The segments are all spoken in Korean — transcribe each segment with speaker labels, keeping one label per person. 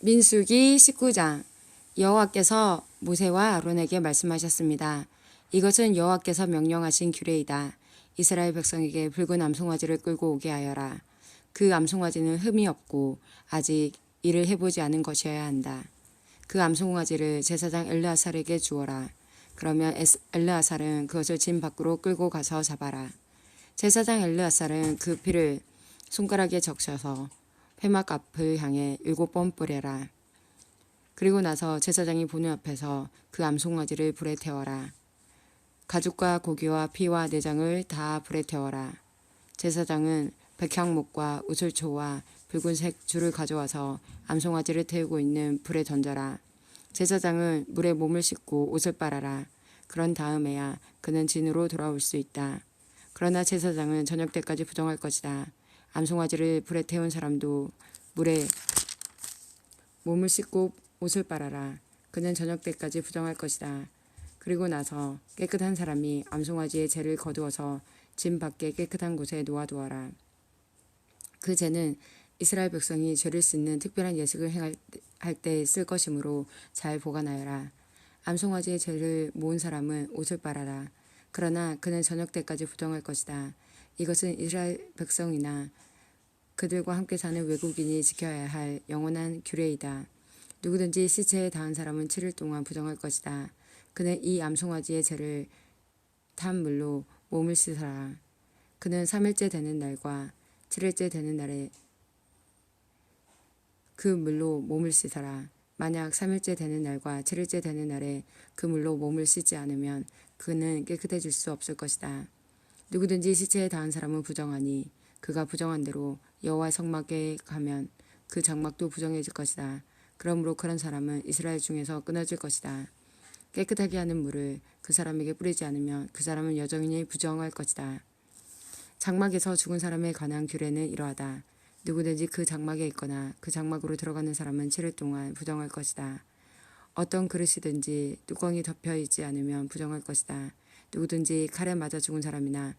Speaker 1: 민수기 19장. 여호와께서 모세와 아론에게 말씀하셨습니다. 이것은 여호와께서 명령하신 규례이다. 이스라엘 백성에게 붉은 암송아지를 끌고 오게 하여라. 그 암송아지는 흠이 없고 아직 일을 해보지 않은 것이어야 한다. 그 암송아지를 제사장 엘르아살에게 주어라. 그러면 엘르아살은 그것을 진 밖으로 끌고 가서 잡아라. 제사장 엘르아살은 그 피를 손가락에 적셔서 회막 앞을 향해 7번 뿌려라. 그리고 나서 제사장이 보는 앞에서 그 암송아지를 불에 태워라. 가죽과 고기와 피와 내장을 다 불에 태워라. 제사장은 백향목과 우슬초와 붉은색 줄을 가져와서 암송아지를 태우고 있는 불에 던져라. 제사장은 물에 몸을 씻고 옷을 빨아라. 그런 다음에야 그는 진으로 돌아올 수 있다. 그러나 제사장은 저녁 때까지 부정할 것이다. 암송아지를 불에 태운 사람도 물에 몸을 씻고 옷을 빨아라. 그는 저녁 때까지 부정할 것이다. 그리고 나서 깨끗한 사람이 암송아지의 재를 거두어서 진 밖에 깨끗한 곳에 놓아두어라. 그 재는 이스라엘 백성이 죄를 씻는 특별한 예식을 행할 때 쓸 것이므로 잘 보관하여라. 암송아지의 재를 모은 사람은 옷을 빨아라. 그러나 그는 저녁 때까지 부정할 것이다. 이것은 이스라엘 백성이나 그들과 함께 사는 외국인이 지켜야 할 영원한 규례이다. 누구든지 시체에 닿은 사람은 7일 동안 부정할 것이다. 그는 이 암송아지의 재를 탄 물로 몸을 씻어라. 그는 3일째 되는 날과 7일째 되는 날에 그 물로 몸을 씻어라. 만약 3일째 되는 날과 7일째 되는 날에 그 물로 몸을 씻지 않으면 그는 깨끗해질 수 없을 것이다. 누구든지 시체에 닿은 사람은 부정하니 그가 부정한 대로 여호와의 성막에 가면 그 장막도 부정해질 것이다. 그러므로 그런 사람은 이스라엘 중에서 끊어질 것이다. 깨끗하게 하는 물을 그 사람에게 뿌리지 않으면 그 사람은 여전히 부정할 것이다. 장막에서 죽은 사람에 관한 규례는 이러하다. 누구든지 그 장막에 있거나 그 장막으로 들어가는 사람은 7일 동안 부정할 것이다. 어떤 그릇이든지 뚜껑이 덮여 있지 않으면 부정할 것이다. 누구든지 칼에 맞아 죽은 사람이나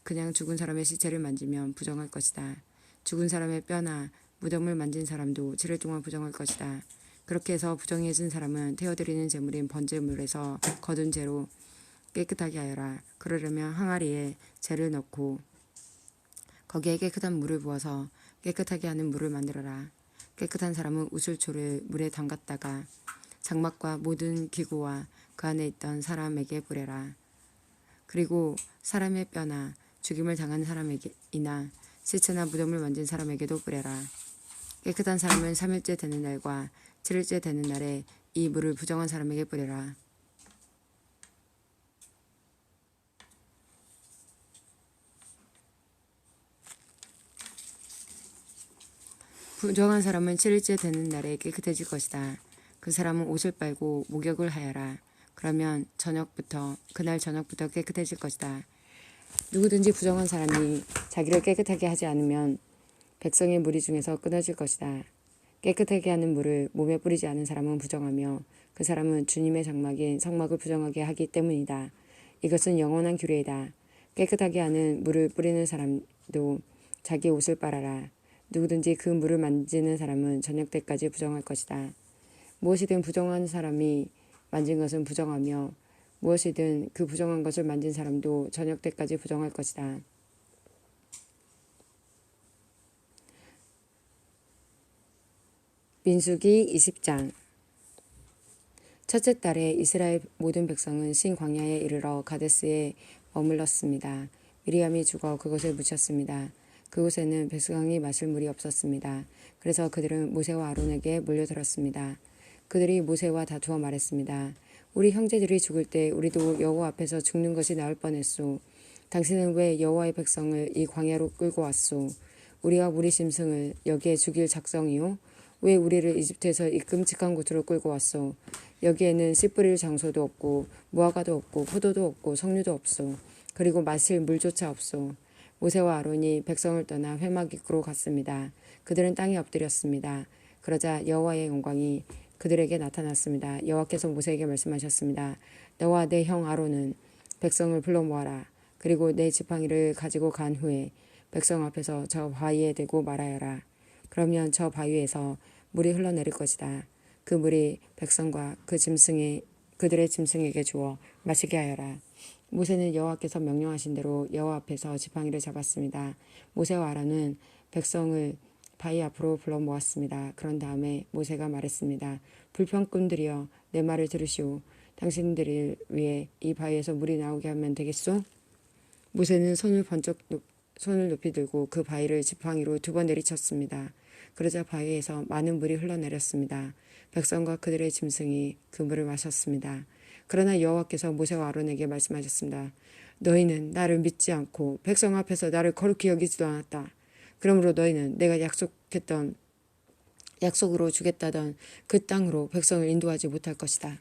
Speaker 1: 그냥 죽은 사람의 시체를 만지면 부정할 것이다. 죽은 사람의 뼈나 무덤을 만진 사람도 7일 동안 부정할 것이다. 그렇게 해서 부정해진 사람은 태워드리는 제물인 번제물에서 거둔 재로 깨끗하게 하여라. 그러려면 항아리에 재를 넣고 거기에 깨끗한 물을 부어서 깨끗하게 하는 물을 만들어라. 깨끗한 사람은 우슬초를 물에 담갔다가 장막과 모든 기구와 그 안에 있던 사람에게 뿌려라. 그리고 사람의 뼈나 죽임을 당한 사람에게나 시체나 무덤을 만진 사람에게도 뿌려라. 깨끗한 사람은 3일째 되는 날과 7일째 되는 날에 이 물을 부정한 사람에게 뿌려라. 부정한 사람은 7일째 되는 날에 깨끗해질 것이다. 그 사람은 옷을 빨고 목욕을 하여라. 그러면 그날 저녁부터 깨끗해질 것이다. 누구든지 부정한 사람이 자기를 깨끗하게 하지 않으면 백성의 무리 중에서 끊어질 것이다. 깨끗하게 하는 물을 몸에 뿌리지 않은 사람은 부정하며 그 사람은 주님의 장막인 성막을 부정하게 하기 때문이다. 이것은 영원한 규례이다. 깨끗하게 하는 물을 뿌리는 사람도 자기 옷을 빨아라. 누구든지 그 물을 만지는 사람은 저녁 때까지 부정할 것이다. 무엇이든 부정한 사람이 만진 것은 부정하며 무엇이든 그 부정한 것을 만진 사람도 저녁 때까지 부정할 것이다. 민수기 20장. 첫째 달에 이스라엘 모든 백성은 신 광야에 이르러 가데스에 머물렀습니다. 미리암이 죽어 그곳을 묻혔습니다. 그곳에는 백성이 마실 물이 없었습니다. 그래서 그들은 모세와 아론에게 몰려들었습니다. 그들이 모세와 다투어 말했습니다. 우리 형제들이 죽을 때 우리도 여호와 앞에서 죽는 것이 나을 뻔했소. 당신은 왜 여호와의 백성을 이 광야로 끌고 왔소? 우리가 우리 짐승을 여기에 죽일 작정이요? 왜 우리를 이집트에서 이 끔찍한 곳으로 끌고 왔소? 여기에는 씨 뿌릴 장소도 없고 무화과도 없고 포도도 없고 석류도 없소. 그리고 마실 물조차 없소. 모세와 아론이 백성을 떠나 회막 입구로 갔습니다. 그들은 땅에 엎드렸습니다. 그러자 여호와의 영광이 그들에게 나타났습니다. 여호와께서 모세에게 말씀하셨습니다. 너와 내 형 아론은 백성을 불러 모아라. 그리고 내 지팡이를 가지고 간 후에 백성 앞에서 저 바위에 대고 말하여라. 그러면 저 바위에서 물이 흘러내릴 것이다. 그 물이 백성과 그들의 짐승에게 주어 마시게 하여라. 모세는 여호와께서 명령하신 대로 여호와 앞에서 지팡이를 잡았습니다. 모세와 아론은 백성을 바위 앞으로 불러 모았습니다. 그런 다음에 모세가 말했습니다. 불평꾼들이여 내 말을 들으시오. 당신들을 위해 이 바위에서 물이 나오게 하면 되겠소? 모세는 손을 높이 들고 그 바위를 지팡이로 2번 내리쳤습니다. 그러자 바위에서 많은 물이 흘러내렸습니다. 백성과 그들의 짐승이 그 물을 마셨습니다. 그러나 여호와께서 모세와 아론에게 말씀하셨습니다. 너희는 나를 믿지 않고 백성 앞에서 나를 거룩히 여기지도 않았다. 그러므로 너희는 내가 약속으로 주겠다던 그 땅으로 백성을 인도하지 못할 것이다.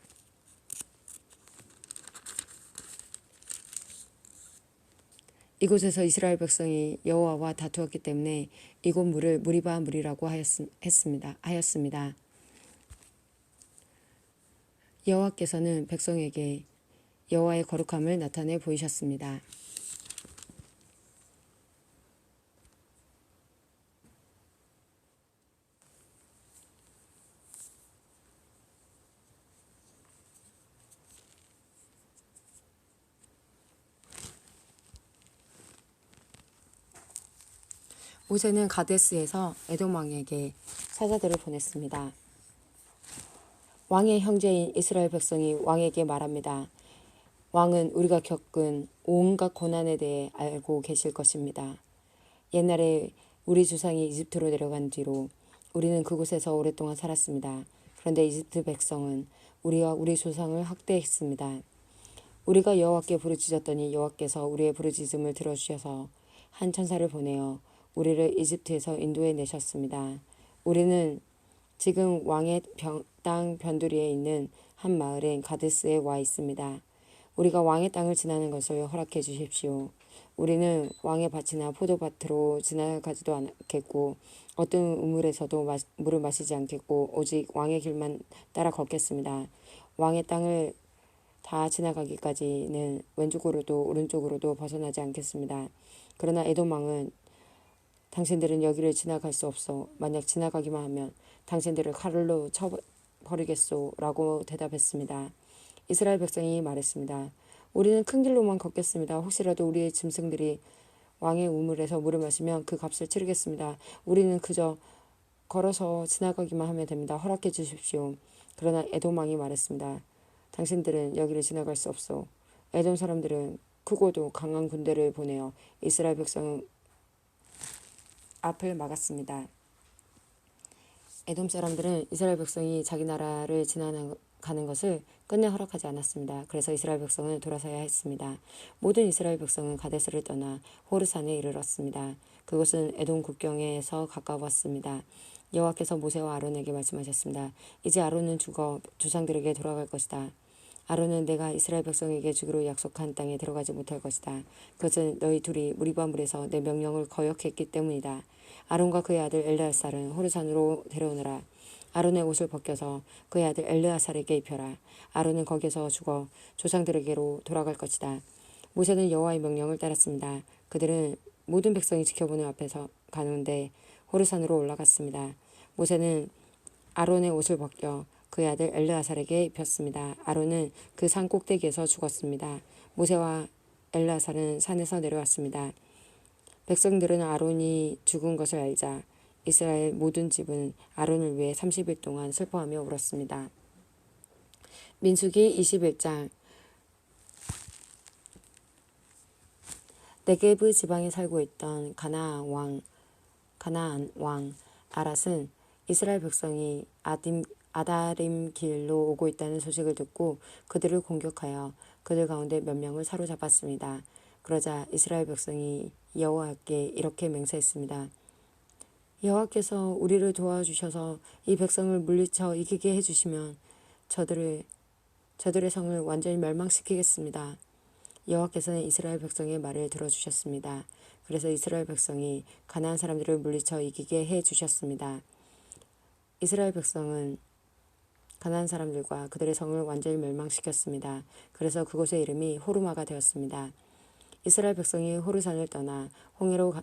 Speaker 1: 이곳에서 이스라엘 백성이 여호와와 다투었기 때문에 이곳 물을 무리바 물이라고 하였습니다. 여호와께서는 백성에게 여호와의 거룩함을 나타내 보이셨습니다. 모세는 가데스에서 에돔 왕에게 사자들을 보냈습니다. 왕의 형제인 이스라엘 백성이 왕에게 말합니다. 왕은 우리가 겪은 온갖 고난에 대해 알고 계실 것입니다. 옛날에 우리 조상이 이집트로 내려간 뒤로 우리는 그곳에서 오랫동안 살았습니다. 그런데 이집트 백성은 우리와 우리 조상을 학대했습니다. 우리가 여호와께 부르짖었더니 여호와께서 우리의 부르짖음을 들어주셔서 한 천사를 보내어 우리를 이집트에서 인도해 내셨습니다. 우리는 지금 왕의 땅 변두리에 있는 한 마을인 가데스에 와 있습니다. 우리가 왕의 땅을 지나는 것을 허락해 주십시오. 우리는 왕의 밭이나 포도밭으로 지나가지도 않겠고 어떤 우물에서도 물을 마시지 않겠고 오직 왕의 길만 따라 걷겠습니다. 왕의 땅을 다 지나가기까지는 왼쪽으로도 오른쪽으로도 벗어나지 않겠습니다. 그러나 에돔 왕은 당신들은 여기를 지나갈 수 없어. 만약 지나가기만 하면 당신들을 칼로 쳐버리겠소 라고 대답했습니다. 이스라엘 백성이 말했습니다. 우리는 큰 길로만 걷겠습니다. 혹시라도 우리의 짐승들이 왕의 우물에서 물을 마시면 그 값을 치르겠습니다. 우리는 그저 걸어서 지나가기만 하면 됩니다. 허락해 주십시오. 그러나 에돔 왕이 말했습니다. 당신들은 여기를 지나갈 수 없소. 에돔 사람들은 크고도 강한 군대를 보내어 이스라엘 백성 앞을 막았습니다. 에돔 사람들은 이스라엘 백성이 자기 나라를 지나가는 것을 끝내 허락하지 않았습니다. 그래서 이스라엘 백성은 돌아서야 했습니다. 모든 이스라엘 백성은 가데스를 떠나 호르산에 이르렀습니다. 그곳은 에돔 국경에서 가까웠습니다. 여호와께서 모세와 아론에게 말씀하셨습니다. 이제 아론은 죽어 조상들에게 돌아갈 것이다. 아론은 내가 이스라엘 백성에게 주기로 약속한 땅에 들어가지 못할 것이다. 그것은 너희 둘이 무리바 물에서 내 명령을 거역했기 때문이다. 아론과 그의 아들 엘르아살은 호르산으로 데려오너라. 아론의 옷을 벗겨서 그의 아들 엘르아살에게 입혀라. 아론은 거기서 죽어 조상들에게로 돌아갈 것이다. 모세는 여호와의 명령을 따랐습니다. 그들은 모든 백성이 지켜보는 앞에서 가는데 호르산으로 올라갔습니다. 모세는 아론의 옷을 벗겨 그의 아들 엘르아살에게 입혔습니다. 아론은 그 산 꼭대기에서 죽었습니다. 모세와 엘르아살은 산에서 내려왔습니다. 백성들은 아론이 죽은 것을 알자 이스라엘 모든 집은 아론을 위해 30일 동안 슬퍼하며 울었습니다. 민수기 21장. 네게브 지방에 살고 있던 가나안 왕 아랏은 이스라엘 백성이 아다림 길로 오고 있다는 소식을 듣고 그들을 공격하여 그들 가운데 몇 명을 사로잡았습니다. 그러자 이스라엘 백성이 여호와께 이렇게 맹세했습니다. 여호와께서 우리를 도와주셔서 이 백성을 물리쳐 이기게 해주시면 저들의 성을 완전히 멸망시키겠습니다. 여호와께서는 이스라엘 백성의 말을 들어주셨습니다. 그래서 이스라엘 백성이 가나안 사람들을 물리쳐 이기게 해주셨습니다. 이스라엘 백성은 가나안 사람들과 그들의 성을 완전히 멸망시켰습니다. 그래서 그곳의 이름이 호르마가 되었습니다. 이스라엘 백성이 호르산을 떠나 홍해로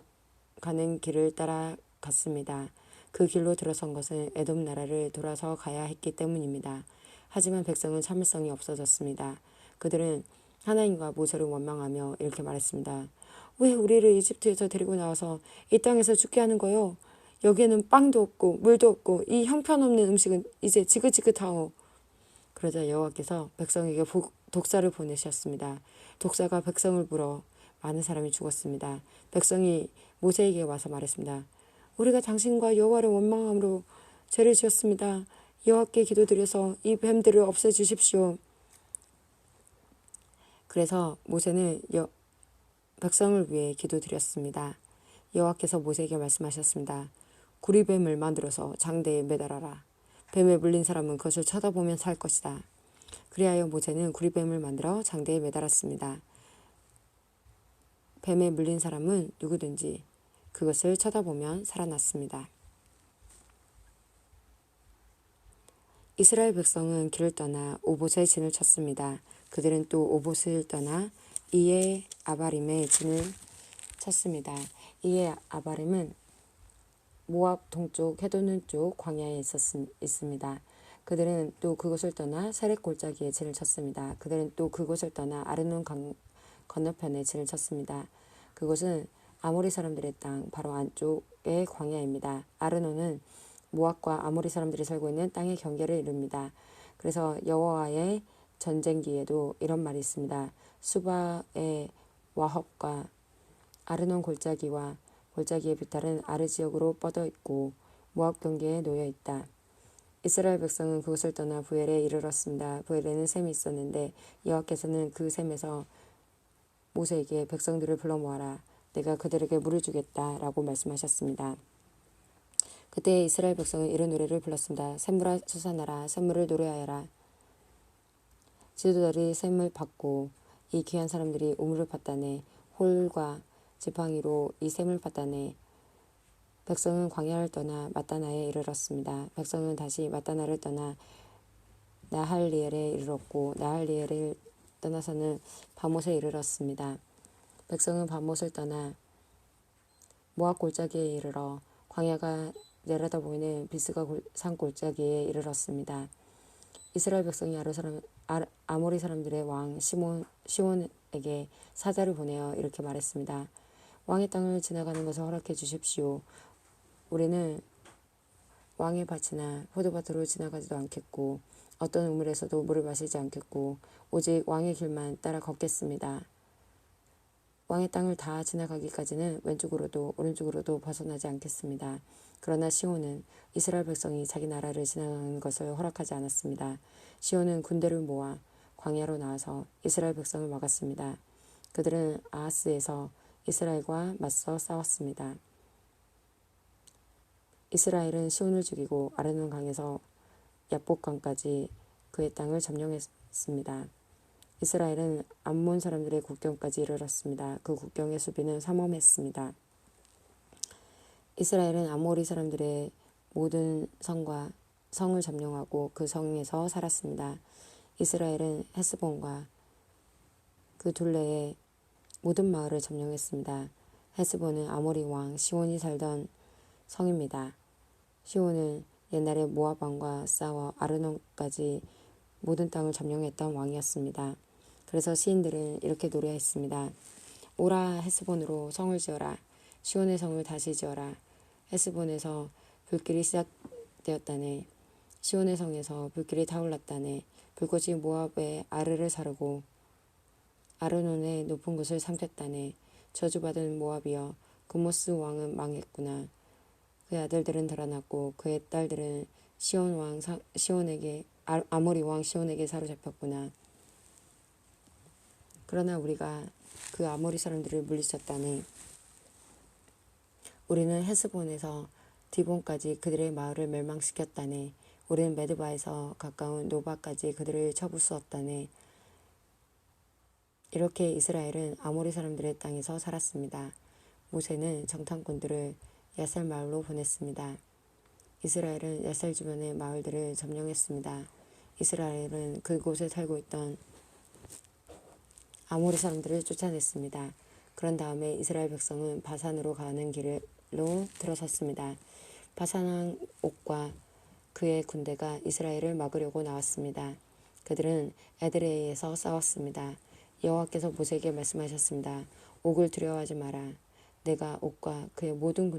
Speaker 1: 가는 길을 따라 갔습니다. 그 길로 들어선 것은 에돔 나라를 돌아서 가야 했기 때문입니다. 하지만 백성은 참을성이 없어졌습니다. 그들은 하나님과 모세를 원망하며 이렇게 말했습니다. 왜 우리를 이집트에서 데리고 나와서 이 땅에서 죽게 하는 거요? 여기에는 빵도 없고 물도 없고 이 형편없는 음식은 이제 지긋지긋하오. 그러자 여호와께서 백성에게 독사를 보내셨습니다. 독사가 백성을 물어 많은 사람이 죽었습니다. 백성이 모세에게 와서 말했습니다. 우리가 당신과 여호와를 원망함으로 죄를 지었습니다. 여호와께 기도드려서 이 뱀들을 없애주십시오. 그래서 모세는 백성을 위해 기도드렸습니다. 여호와께서 모세에게 말씀하셨습니다. 구리뱀을 만들어서 장대에 매달아라. 뱀에 물린 사람은 그것을 쳐다보면 살 것이다. 그리하여 모세는 구리뱀을 만들어 장대에 매달았습니다. 뱀에 물린 사람은 누구든지 그것을 쳐다보면 살아났습니다. 이스라엘 백성은 길을 떠나 오봇에 진을 쳤습니다. 그들은 또 오봇을 떠나 이에 아바림에 진을 쳤습니다. 이에 아바림은 모압 동쪽 해돋는 쪽 광야에 있습니다. 그들은 또 그곳을 떠나 세렉 골짜기에 진을 쳤습니다. 그들은 또 그곳을 떠나 아르논 강 건너편에 진을 쳤습니다. 그곳은 아모리 사람들의 땅 바로 안쪽의 광야입니다. 아르논은 모압과 아모리 사람들이 살고 있는 땅의 경계를 이룹니다. 그래서 여호와의 전쟁기에도 이런 말이 있습니다. 수바의 와헙과 아르논 골짜기와 골짜기의 비탈은 아르 지역으로 뻗어 있고 모압 경계에 놓여 있다. 이스라엘 백성은 그곳을 떠나 부엘에 이르렀습니다. 부엘에는 샘이 있었는데 여호와께서는 그 샘에서 모세에게 백성들을 불러 모아라. 내가 그들에게 물을 주겠다 라고 말씀하셨습니다. 그때 이스라엘 백성은 이런 노래를 불렀습니다. 샘물아 솟아나라. 샘물을 노래하여라. 지도자들이 샘을 받고 이 귀한 사람들이 우물을 팠다네. 홀과 지팡이로 이 샘을 팠다네. 백성은 광야를 떠나 마따나에 이르렀습니다. 백성은 다시 마따나를 떠나 나할리엘에 이르렀고 나할리엘을 떠나서는 바못에 이르렀습니다. 백성은 바못을 떠나 모압 골짜기에 이르러 광야가 내려다 보이는 비스가 산 골짜기에 이르렀습니다. 이스라엘 백성이 아모리 사람들의 왕 시온에게 사자를 보내어 이렇게 말했습니다. 왕의 땅을 지나가는 것을 허락해 주십시오. 우리는 왕의 밭이나 포도밭으로 지나가지도 않겠고 어떤 우물에서도 물을 마시지 않겠고 오직 왕의 길만 따라 걷겠습니다. 왕의 땅을 다 지나가기까지는 왼쪽으로도 오른쪽으로도 벗어나지 않겠습니다. 그러나 시온은 이스라엘 백성이 자기 나라를 지나가는 것을 허락하지 않았습니다. 시온은 군대를 모아 광야로 나와서 이스라엘 백성을 막았습니다. 그들은 아하스에서 이스라엘과 맞서 싸웠습니다. 이스라엘은 시온을 죽이고 아르논 강에서 야복강까지 그의 땅을 점령했습니다. 이스라엘은 암몬 사람들의 국경까지 이르렀습니다. 그 국경의 수비는 삼엄했습니다. 이스라엘은 아모리 사람들의 모든 성을 점령하고 그 성에서 살았습니다. 이스라엘은 헤스본과 그 둘레의 모든 마을을 점령했습니다. 헤스본은 아모리 왕 시온이 살던 성입니다. 시온은 옛날에 모압 왕과 싸워 아르논까지 모든 땅을 점령했던 왕이었습니다. 그래서 시인들은 이렇게 노래했습니다. 오라 헤스본으로 성을 지어라. 시온의 성을 다시 지어라. 헤스본에서 불길이 시작되었다네. 시온의 성에서 불길이 타올랐다네. 불꽃이 모압의 아르를 사르고 아르논의 높은 곳을 삼켰다네. 저주받은 모압이여 그모스 왕은 망했구나. 그의 아들들은 달아났고 그의 딸들은 아모리 왕 시온에게 사로잡혔구나. 그러나 우리가 그 아모리 사람들을 물리쳤다네. 우리는 헤스본에서 디본까지 그들의 마을을 멸망시켰다네. 우리는 메드바에서 가까운 노바까지 그들을 쳐부수었다네. 이렇게 이스라엘은 아모리 사람들의 땅에서 살았습니다. 모세는 정탐꾼들을 야셀 마을로 보냈습니다. 이스라엘은 야셀 주변의 마을들을 점령했습니다. 이스라엘은 그곳에 살고 있던 아모리 사람들을 쫓아냈습니다. 그런 다음에 이스라엘 백성은 바산으로 가는 길로 들어섰습니다. 바산 옥과 그의 군대가 이스라엘을 막으려고 나왔습니다. 그들은 에드레이에서 싸웠습니다. 여호와께서 모세에게 말씀하셨습니다. 옥을 두려워하지 마라. 내가 옥과 그의 모든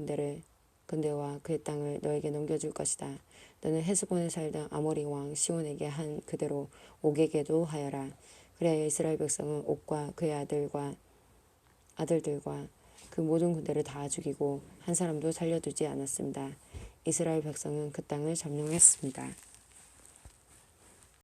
Speaker 1: 군대와 그의 땅을 너에게 넘겨줄 것이다. 너는 헤스본에 살던 아모리 왕 시온에게 한 그대로 옥에게도 하여라. 그래야 이스라엘 백성은 옥과 그의 아들들과 그 모든 군대를 다 죽이고 한 사람도 살려두지 않았습니다. 이스라엘 백성은 그 땅을 점령했습니다.